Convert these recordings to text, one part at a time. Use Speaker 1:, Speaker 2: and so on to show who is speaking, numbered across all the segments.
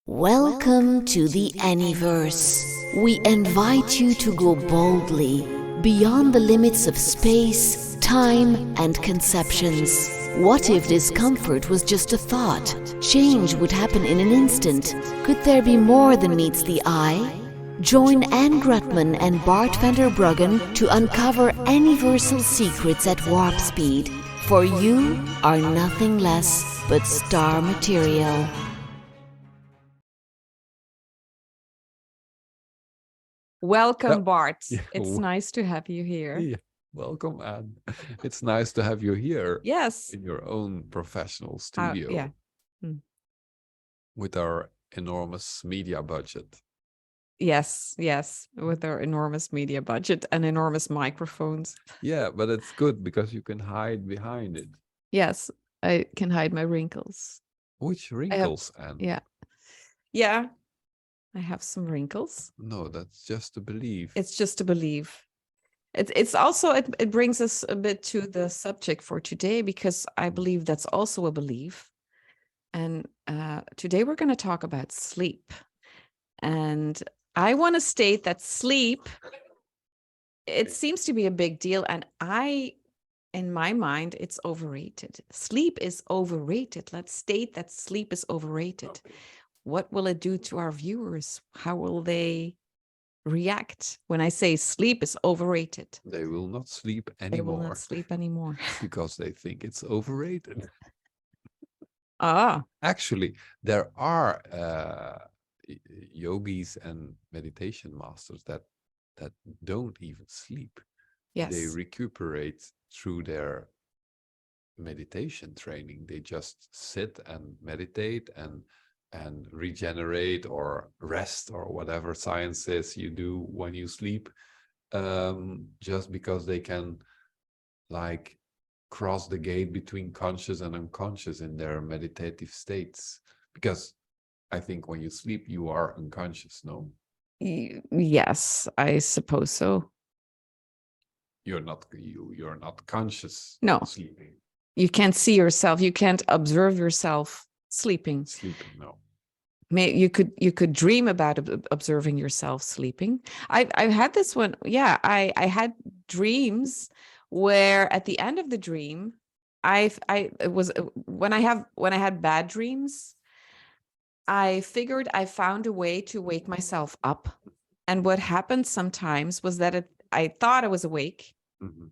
Speaker 1: Welcome to the ANNiverse. We invite you to go boldly beyond the limits of space, time, and conceptions. What if discomfort was just a thought? Change would happen in an instant. Could there be more than meets the eye? Join Anne Grutman and Bart Vanderbruggen to uncover ANNiversal secrets at warp speed. For you are nothing less but star material.
Speaker 2: Welcome, Bart. It's nice to have you here.
Speaker 3: Yeah, welcome, Anne. It's nice to have you here.
Speaker 2: Yes.
Speaker 3: In your own professional studio.
Speaker 2: Yeah.
Speaker 3: With our enormous media budget.
Speaker 2: Yes, with our enormous media budget and enormous microphones.
Speaker 3: Yeah, but it's good because you can hide behind it.
Speaker 2: Yes, I can hide my wrinkles.
Speaker 3: Which wrinkles, Anne?
Speaker 2: Yeah. I have some wrinkles.
Speaker 3: No, that's just to believe.
Speaker 2: It's just to believe. It's also, it brings us a bit to the subject for today, because I believe that's also a belief. And today we're going to talk about sleep. And I want to state that sleep, it seems to be a big deal. And in my mind, it's overrated. Sleep is overrated. Let's state that sleep is overrated. Okay. What will it do to our viewers? How will they react when I say sleep is overrated?
Speaker 3: They will not sleep anymore.
Speaker 2: They will not sleep anymore.
Speaker 3: Because they think it's overrated.
Speaker 2: Actually,
Speaker 3: there are yogis and meditation masters that don't even sleep.
Speaker 2: Yes.
Speaker 3: They recuperate through their meditation training. They just sit and meditate and regenerate or rest or whatever science says you do when you sleep, just because they can like cross the gate between conscious and unconscious in their meditative states. Because I think when you sleep, you are unconscious, no?
Speaker 2: Yes, I suppose so.
Speaker 3: You're not conscious.
Speaker 2: No.
Speaker 3: Sleeping.
Speaker 2: You can't see yourself. You can't observe yourself sleeping.
Speaker 3: No.
Speaker 2: You could dream about observing yourself sleeping. I've had this one. Yeah, I had dreams where at the end of the dream, it was when I had bad dreams, I figured I found a way to wake myself up. And what happened sometimes was that I thought I was awake.
Speaker 3: Mm-hmm.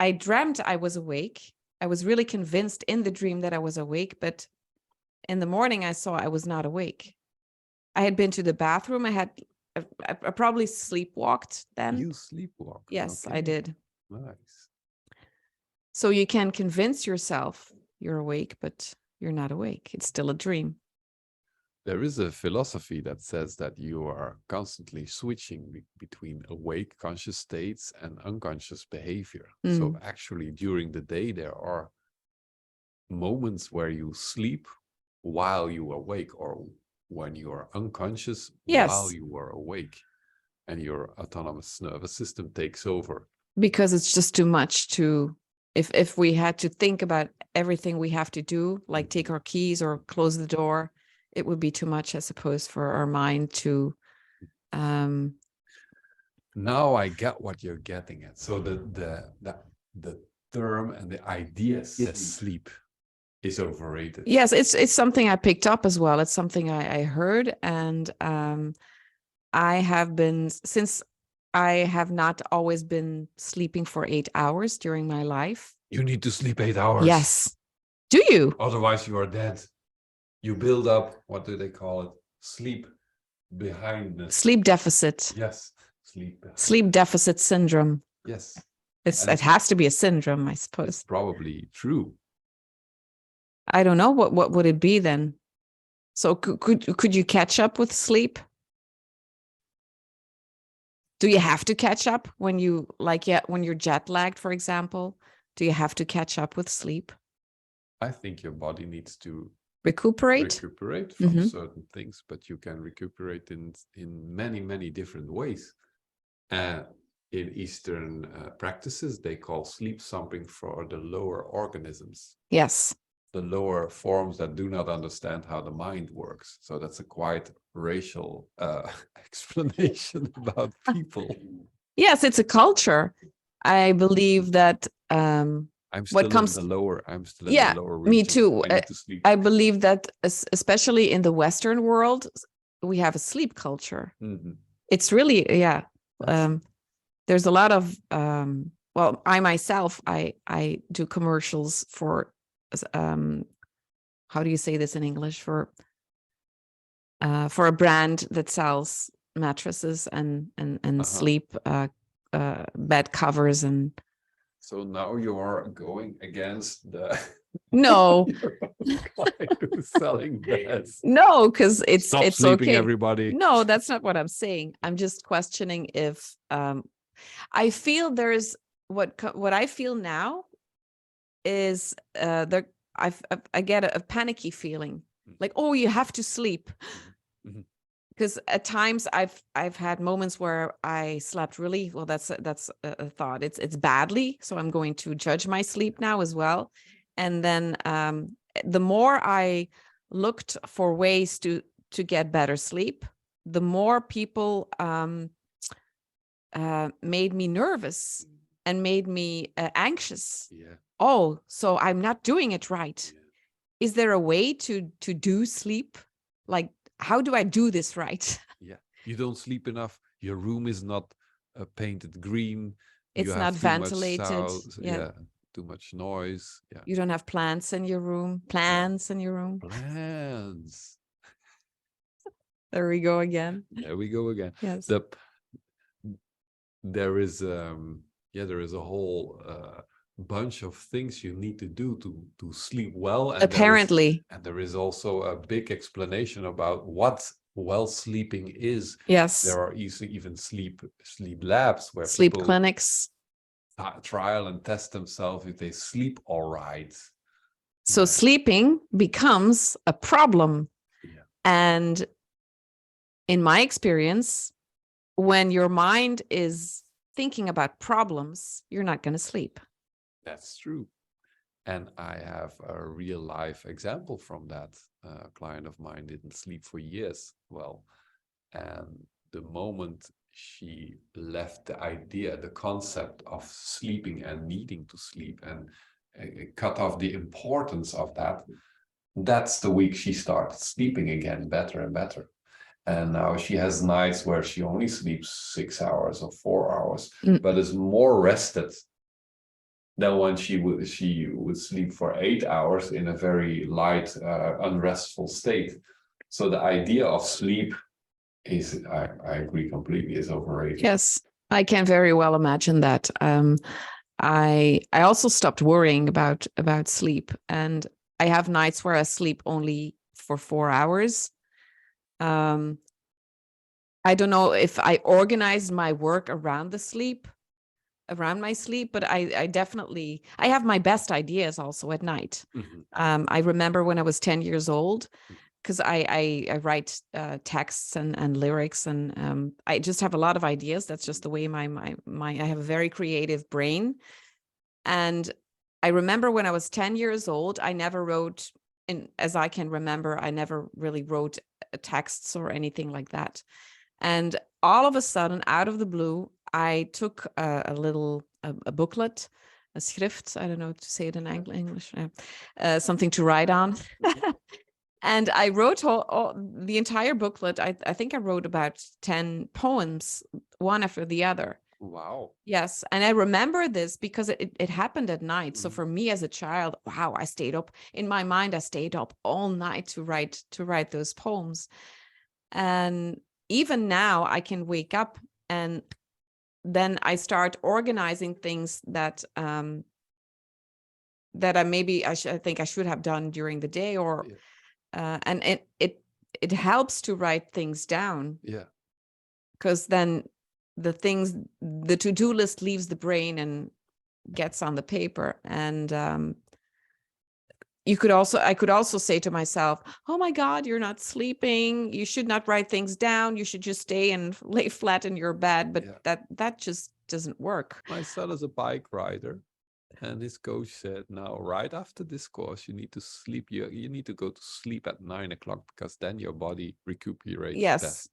Speaker 2: I dreamt I was awake. I was really convinced in the dream that I was awake, but in the morning I saw I was not awake. I had been to the bathroom. I probably sleepwalked then.
Speaker 3: You sleepwalked?
Speaker 2: Yes,
Speaker 3: okay.
Speaker 2: I did.
Speaker 3: Nice.
Speaker 2: So you can convince yourself you're awake, but you're not awake. It's still a dream.
Speaker 3: There is a philosophy that says that you are constantly switching between awake conscious states and unconscious behavior. So actually during the day, there are moments where you sleep while you are awake, or when you are unconscious while you are awake, and your autonomous nervous system takes over.
Speaker 2: Because it's just too much to, if we had to think about everything we have to do, like take our keys or close the door, it would be too much, I suppose, for our mind to.
Speaker 3: Now I get what you're getting at. So the term and the idea that sleep is overrated.
Speaker 2: Yes, it's something I picked up as well. It's something I heard, and I have been, since I have not always been sleeping for 8 hours during my life.
Speaker 3: You need to sleep 8 hours.
Speaker 2: Yes. Do you?
Speaker 3: Otherwise you are dead. You build up, what do they call it? Sleep behindness.
Speaker 2: Sleep deficit.
Speaker 3: Yes.
Speaker 2: Sleep deficit syndrome.
Speaker 3: Yes.
Speaker 2: It has to be a syndrome, I suppose.
Speaker 3: It's probably true.
Speaker 2: I don't know. What would it be then? So could you catch up with sleep? Do you have to catch up when when you're jet lagged, for example? Do you have to catch up with sleep?
Speaker 3: I think your body needs to
Speaker 2: recuperate
Speaker 3: from certain things, but you can recuperate in many different ways. In Eastern practices, they call sleep something for the lower organisms.
Speaker 2: Yes.
Speaker 3: the lower forms that do not understand how the mind works. So that's a quite racial explanation about people.
Speaker 2: Yes, it's a culture. I believe that
Speaker 3: I'm still in the lower. I'm still in the lower region.
Speaker 2: Me too.
Speaker 3: I need to sleep.
Speaker 2: I believe that especially in the Western world, we have a sleep culture. It's really, there's a lot of well, I myself, I do commercials for how do you say this in English, for a brand that sells mattresses and sleep bed covers. And
Speaker 3: so now you're going against the
Speaker 2: no
Speaker 3: who's selling beds.
Speaker 2: No, because it's
Speaker 3: sleeping,
Speaker 2: okay,
Speaker 3: everybody.
Speaker 2: No, that's not what I'm saying. I'm just questioning if I feel there's what I feel now is I get a panicky feeling, like, oh, you have to sleep. Because at times I've had moments where I slept really well. That's a thought. It's badly, so I'm going to judge my sleep now as well. And then the more I looked for ways to get better sleep, the more people made me nervous and made me anxious. Oh, so I'm not doing it right. Is there a way to do sleep? Like, how do I do this right?
Speaker 3: You don't sleep enough. Your room is not painted green.
Speaker 2: It's not ventilated.
Speaker 3: Too much noise.
Speaker 2: You don't have plants in your room. Plants in your room.
Speaker 3: Plants.
Speaker 2: There we go again.
Speaker 3: There we go again.
Speaker 2: Yes.
Speaker 3: There is a whole bunch of things you need to do to sleep well. And
Speaker 2: apparently.
Speaker 3: There is also a big explanation about what well sleeping is.
Speaker 2: Yes.
Speaker 3: There are even sleep labs where
Speaker 2: sleep
Speaker 3: people
Speaker 2: clinics
Speaker 3: trial and test themselves if they sleep all right.
Speaker 2: So sleeping becomes a problem. And in my experience, when your mind is thinking about problems, you're not going to sleep.
Speaker 3: That's true. And I have a real life example from that. A client of mine didn't sleep for years. Well, and the moment she left the concept of sleeping and needing to sleep, and cut off the importance of that, that's the week she started sleeping again better and better. And now she has nights where she only sleeps 6 hours or 4 hours, but is more rested than when she would sleep for 8 hours in a very light, unrestful state. So the idea of sleep is, I agree completely, is overrated.
Speaker 2: Yes, I can very well imagine that. I also stopped worrying about sleep, and I have nights where I sleep only for 4 hours. I don't know if I organized my work around my sleep, but I definitely, I have my best ideas also at night. I remember when I was 10 years old, because I write texts and lyrics, and I just have a lot of ideas. That's just the way I have a very creative brain. And I remember when I was 10 years old, I never wrote, as I can remember, I never really wrote texts or anything like that. And all of a sudden, out of the blue, I took a booklet, a schrift, I don't know to say it in English, something to write on. And I wrote the entire booklet. I think I wrote about 10 poems, one after the other.
Speaker 3: Wow.
Speaker 2: Yes. And I remember this because it happened at night. So for me as a child, wow, I stayed up. In my mind, I stayed up all night to write those poems. And even now I can wake up and then I start organizing things that I think I should have done during the day, or and it helps to write things down. Because then the to-do list leaves the brain and gets on the paper. And I could also say to myself, oh my God, you're not sleeping. You should not write things down. You should just stay and lay flat in your bed. But that just doesn't work.
Speaker 3: My son is a bike rider. And his coach said, now, right after this course, you need to sleep. You need to go to sleep at 9 o'clock because then your body recuperates
Speaker 2: Yes.
Speaker 3: best.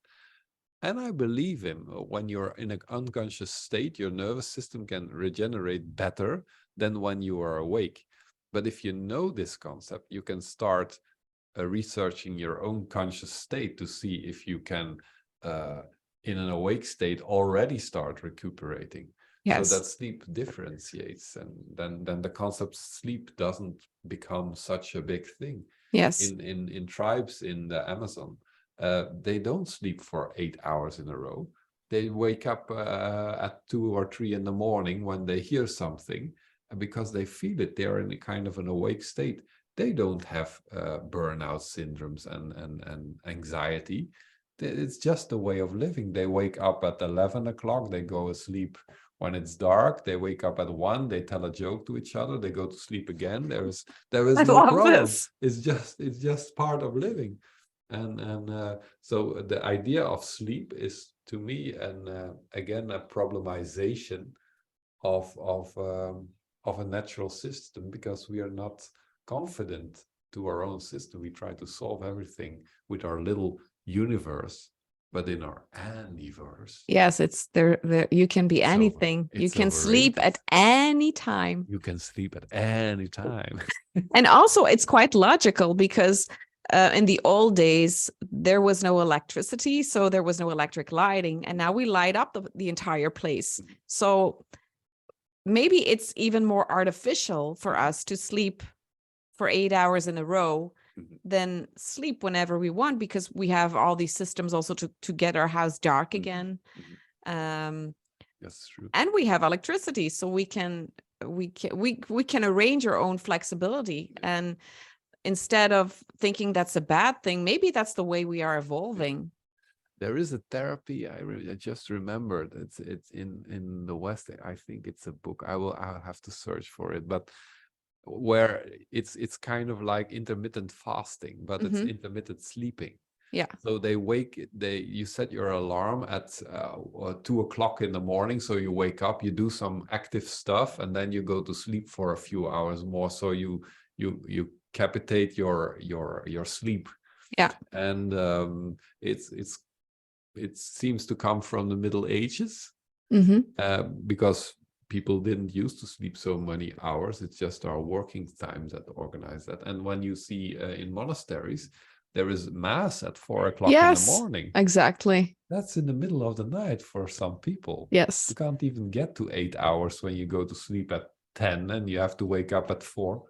Speaker 3: And I believe him. When you're in an unconscious state, your nervous system can regenerate better than when you are awake. But if you know this concept, you can start researching your own conscious state to see if you can, in an awake state, already start recuperating.
Speaker 2: Yes.
Speaker 3: So that sleep differentiates, and then the concept sleep doesn't become such a big thing.
Speaker 2: Yes.
Speaker 3: In tribes in the Amazon, they don't sleep for 8 hours in a row. They wake up at 2 or 3 in the morning when they hear something, because they feel it. They're in a kind of an awake state. They don't have burnout syndromes and anxiety. It's just a way of living. They wake up at 11 o'clock. They go asleep when it's dark. They wake up at 1. They tell a joke to each other. They go to sleep again. There is
Speaker 2: I
Speaker 3: no
Speaker 2: love
Speaker 3: problem.
Speaker 2: this.
Speaker 3: It's just part of living. So the idea of sleep is, to me, again, a problemization of a natural system, because we are not confident to our own system. We try to solve everything with our little universe, but in our ANNiverse.
Speaker 2: Yes, it's there. You can be anything. You can sleep at any time.
Speaker 3: You can sleep at any time.
Speaker 2: And also, it's quite logical, because in the old days, there was no electricity, so there was no electric lighting, and now we light up the entire place. So maybe it's even more artificial for us to sleep for 8 hours in a row than sleep whenever we want, because we have all these systems also to get our house dark again.
Speaker 3: That's true.
Speaker 2: And we have electricity, so we can arrange our own flexibility. And instead of thinking that's a bad thing, maybe that's the way we are evolving.
Speaker 3: There is a therapy, I just remembered, it's in the West. I think it's a book. I'll have to search for it, but where it's kind of like intermittent fasting, but it's intermittent sleeping.
Speaker 2: Yeah.
Speaker 3: So you set your alarm at 2 o'clock in the morning, so you wake up, you do some active stuff, and then you go to sleep for a few hours more. So you capitate your sleep.
Speaker 2: Yeah.
Speaker 3: And it seems to come from the Middle Ages, because people didn't used to sleep so many hours. It's just our working times that organize that. And when you see in monasteries, there is mass at 4 o'clock in the morning.
Speaker 2: Exactly.
Speaker 3: That's in the middle of the night for some people.
Speaker 2: Yes.
Speaker 3: You can't even get to 8 hours when you go to sleep at 10 and you have to wake up at 4,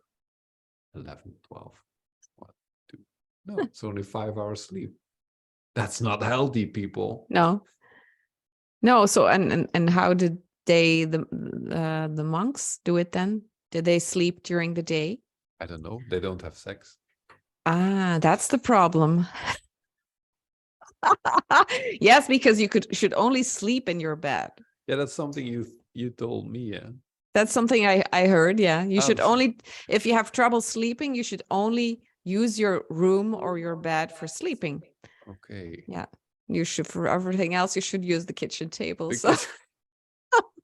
Speaker 3: 11, 12, 1, 2. No, it's only 5 hours sleep. That's not healthy, people.
Speaker 2: No. So and how did the monks do it then? Did they sleep during the day?
Speaker 3: I don't know. They don't have sex.
Speaker 2: Ah, that's the problem. Yes, because you should only sleep in your bed.
Speaker 3: Yeah, that's something you told me. Yeah,
Speaker 2: that's something I heard. Yeah, you should only, if you have trouble sleeping, you should only use your room or your bed for sleeping.
Speaker 3: Okay.
Speaker 2: Yeah, you should, for everything else, you should use the kitchen table.
Speaker 3: Because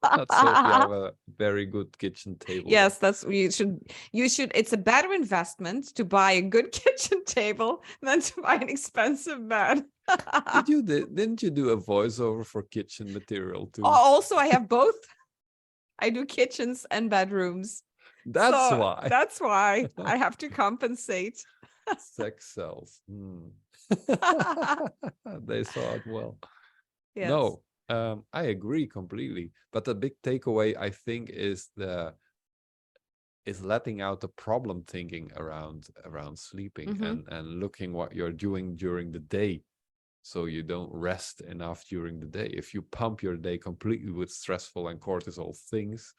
Speaker 3: let's hope you have a very good kitchen table.
Speaker 2: Yes, you should. It's a better investment to buy a good kitchen table than to buy an expensive bed.
Speaker 3: Didn't you do a voiceover for kitchen material too?
Speaker 2: Also, I have both. I do kitchens and bedrooms.
Speaker 3: That's why.
Speaker 2: That's why I have to compensate.
Speaker 3: Sex cells. They saw it well.
Speaker 2: Yes.
Speaker 3: No. I agree completely, but the big takeaway, I think, is letting out the problem thinking around sleeping and looking what you're doing during the day, so you don't rest enough during the day. If you pump your day completely with stressful and cortisol things,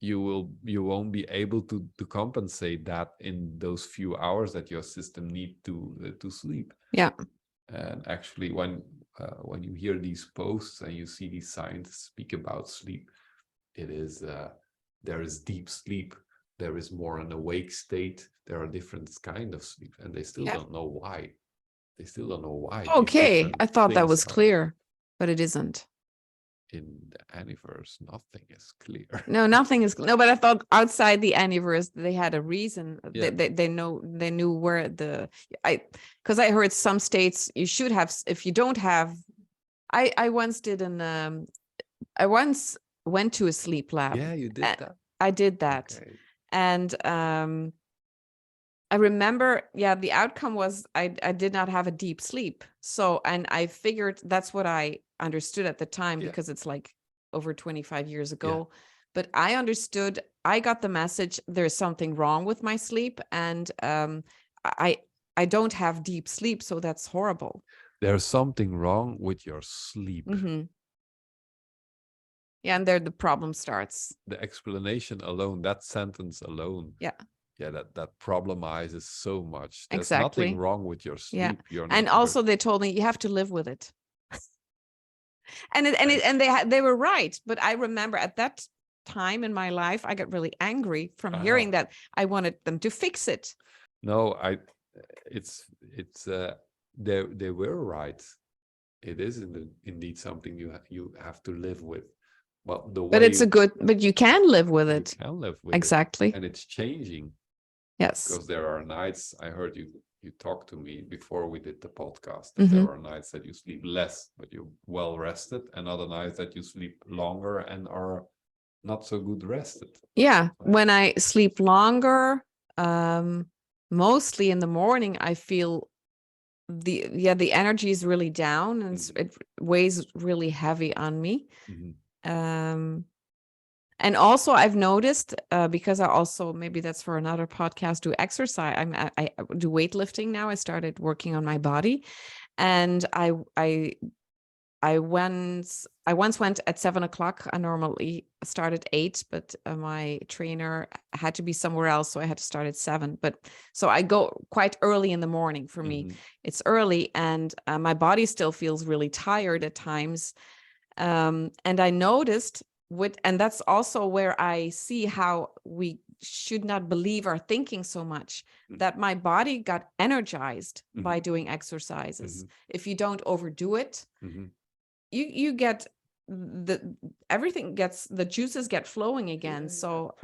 Speaker 3: you won't be able to compensate that in those few hours that your system need to sleep.
Speaker 2: Yeah.
Speaker 3: And actually, when you hear these posts and you see these scientists speak about sleep, it is there is deep sleep, there is more an awake state, there are different kinds of sleep, and they still don't know why. They still don't know why.
Speaker 2: Okay, I thought that was clear, but it isn't.
Speaker 3: in the ANNiverse, nothing is clear.
Speaker 2: No, nothing is. No, but I thought outside the ANNiverse, they had a reason.
Speaker 3: Yeah.
Speaker 2: They knew where because I heard some states you should have, if you don't have. I once did I once went to a sleep lab.
Speaker 3: Yeah, you did that.
Speaker 2: I did that.
Speaker 3: Okay.
Speaker 2: And I remember, the outcome was I did not have a deep sleep. So, and I figured that's what I understood at the time, because it's like over 25 years ago. But I understood, I got the message, there's something wrong with my sleep, and I don't have deep sleep, so that's horrible.
Speaker 3: There's something wrong with your sleep.
Speaker 2: Yeah, and there the problem starts.
Speaker 3: The explanation alone, that sentence alone. Yeah, that problemizes so much. There's nothing wrong with your sleep.
Speaker 2: Yeah.
Speaker 3: You're
Speaker 2: And also they told me you have to live with it. and they were right. But I remember at that time in my life, I got really angry from hearing that. I wanted them to fix it.
Speaker 3: No, they were right. It is indeed something you have to live with. Well,
Speaker 2: but you can live with it.
Speaker 3: You can live with
Speaker 2: exactly.
Speaker 3: it. And it's changing.
Speaker 2: Yes.
Speaker 3: Because there are nights, I heard you talk to me before we did the podcast, that there are nights that you sleep less, but you're well rested, and other nights that you sleep longer and are not so good rested. Yeah.
Speaker 2: When I sleep longer, mostly in the morning, I feel the energy is really down, and it weighs really heavy on me. And also I've noticed, because I also, maybe that's for another podcast, do exercise. I do weightlifting now. I started working on my body, and I once went at 7 o'clock. I normally start at 8, but my trainer had to be somewhere else, so I had to start at 7. But so I go quite early in the morning. For me, it's early, and my body still feels really tired at times. And I noticed and that's also where I see how we should not believe our thinking so much, that my body got energized by doing exercises. If you don't overdo it, you get the juices get flowing again. So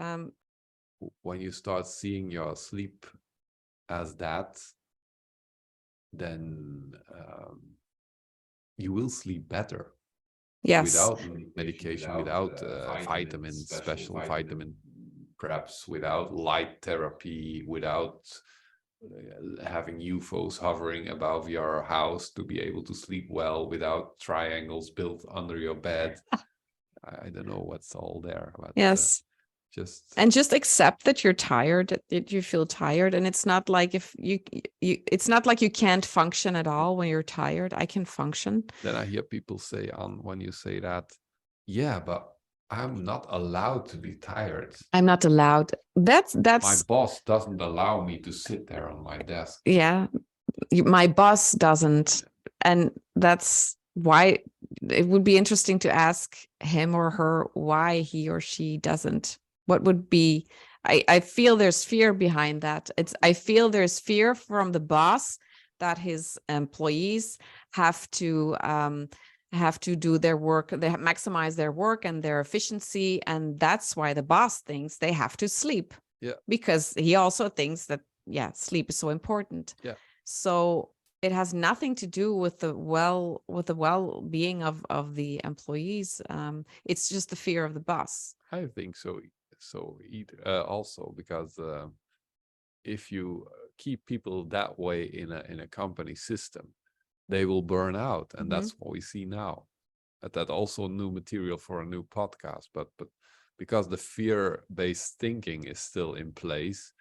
Speaker 3: when you start seeing your sleep as that, then you will sleep better.
Speaker 2: Yes.
Speaker 3: Without medication, without vitamins, special vitamin, perhaps without light therapy, without having UFOs hovering above your house to be able to sleep well, without triangles built under your bed. I don't know what's all there. But,
Speaker 2: yes. Just accept that you're tired, that you feel tired, and it's not like it's not like you can't function at all when you're tired. I can function.
Speaker 3: Then I hear people say, when you say that, yeah, but I'm not allowed to be tired.
Speaker 2: I'm not allowed. That's
Speaker 3: my boss doesn't allow me to sit there on my desk.
Speaker 2: Yeah, my boss doesn't, and that's why it would be interesting to ask him or her why he or she doesn't. What would be, I feel there's fear behind that. I feel there's fear from the boss that his employees have to do their work. They maximize their work and their efficiency. And that's why the boss thinks they have to sleep.
Speaker 3: Yeah.
Speaker 2: Because he also thinks that, sleep is so important.
Speaker 3: Yeah.
Speaker 2: So it has nothing to do with the well-being of the employees. It's just the fear of the boss.
Speaker 3: I think so. Also because if you keep people that way in a company system, they will burn out, and that's what we see now. That also new material for a new podcast, but because the fear-based thinking is still in place,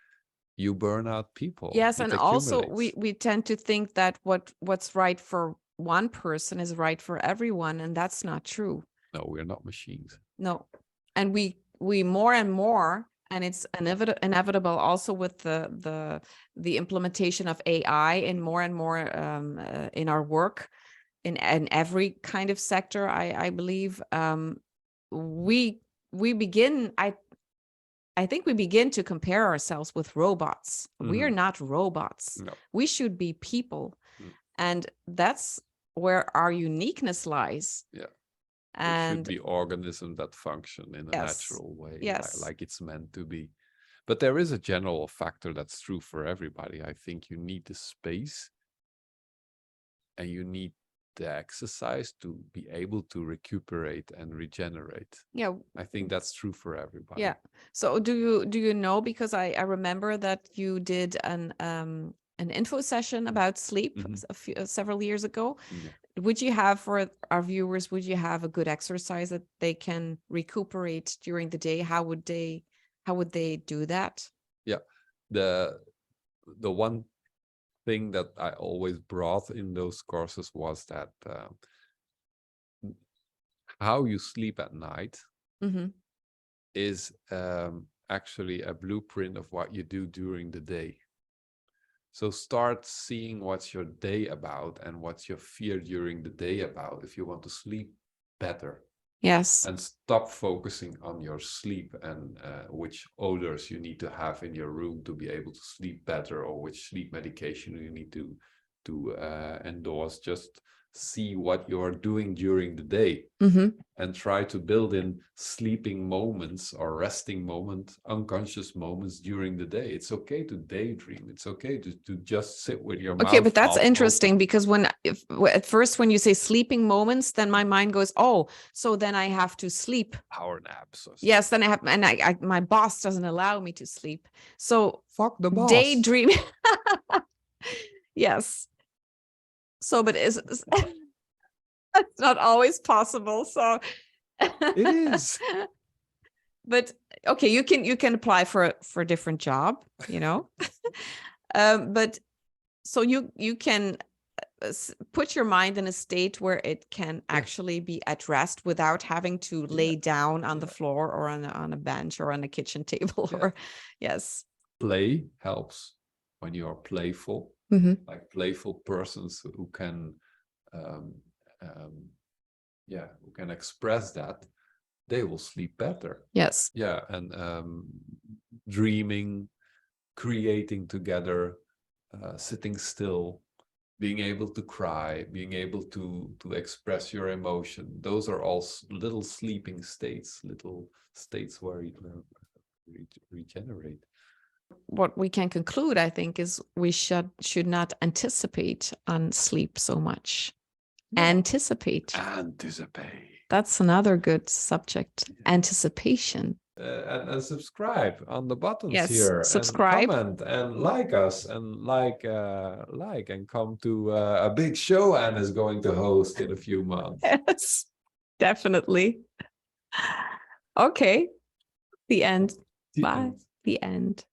Speaker 3: you burn out people.
Speaker 2: Yes, and also we tend to think that what's right for one person is right for everyone, and that's not true.
Speaker 3: No, we're not machines.
Speaker 2: No, and we more and more, and it's inevitable also with the implementation of AI and more in our work, in every kind of sector. I believe we begin. I think we begin to compare ourselves with robots. We are not robots.
Speaker 3: No.
Speaker 2: We should be people, and that's where our uniqueness lies.
Speaker 3: Yeah.
Speaker 2: And
Speaker 3: should be organisms that function in a
Speaker 2: Yes.
Speaker 3: natural way,
Speaker 2: Yes.
Speaker 3: like it's meant to be. But there is a general factor that's true for everybody. I think you need the space and you need the exercise to be able to recuperate and regenerate.
Speaker 2: yeah,
Speaker 3: I think that's true for everybody.
Speaker 2: yeah. So do you know, because I remember that you did an info session about sleep several years ago.
Speaker 3: Yeah.
Speaker 2: Would you have, for our viewers, would you have a good exercise that they can recuperate during the day? How would they do that?
Speaker 3: Yeah. The one thing that I always brought in those courses was that how you sleep at night is actually a blueprint of what you do during the day. So start seeing what's your day about and what's your fear during the day about if you want to sleep better.
Speaker 2: Yes.
Speaker 3: And stop focusing on your sleep and which odors you need to have in your room to be able to sleep better, or which sleep medication you need to endorse. Just see what you are doing during the day and try to build in sleeping moments or resting moments, unconscious moments during the day. It's okay to daydream. It's okay to just sit with your mouth.
Speaker 2: Okay, but that's
Speaker 3: half
Speaker 2: interesting
Speaker 3: open.
Speaker 2: because at first when you say sleeping moments, then my mind goes, oh, so then I have to sleep.
Speaker 3: Power naps.
Speaker 2: Yes, then I have, and I my boss doesn't allow me to sleep. So
Speaker 3: fuck the boss.
Speaker 2: Daydream. Yes. So, but it's not always possible. So
Speaker 3: it is.
Speaker 2: But okay, you can apply for a different job, you know. But so you can put your mind in a state where it can actually be at rest without having to lay down on the floor or on a bench or on a kitchen table. Or yes,
Speaker 3: play helps when you are playful. Like playful persons who can who can express that, they will sleep better.
Speaker 2: Yes.
Speaker 3: Yeah. And dreaming, creating together, sitting still, being able to cry, being able to express your emotion. Those are all little sleeping states, little states where you regenerate.
Speaker 2: What we can conclude, I think, is we should not anticipate on sleep so much. No. Anticipate. That's another good subject. Yeah. Anticipation.
Speaker 3: And subscribe on the buttons
Speaker 2: here. Subscribe.
Speaker 3: And comment and like us and like and come to a big show Anne is going to host in a few months.
Speaker 2: Yes, definitely. Okay. The end. Bye. The end.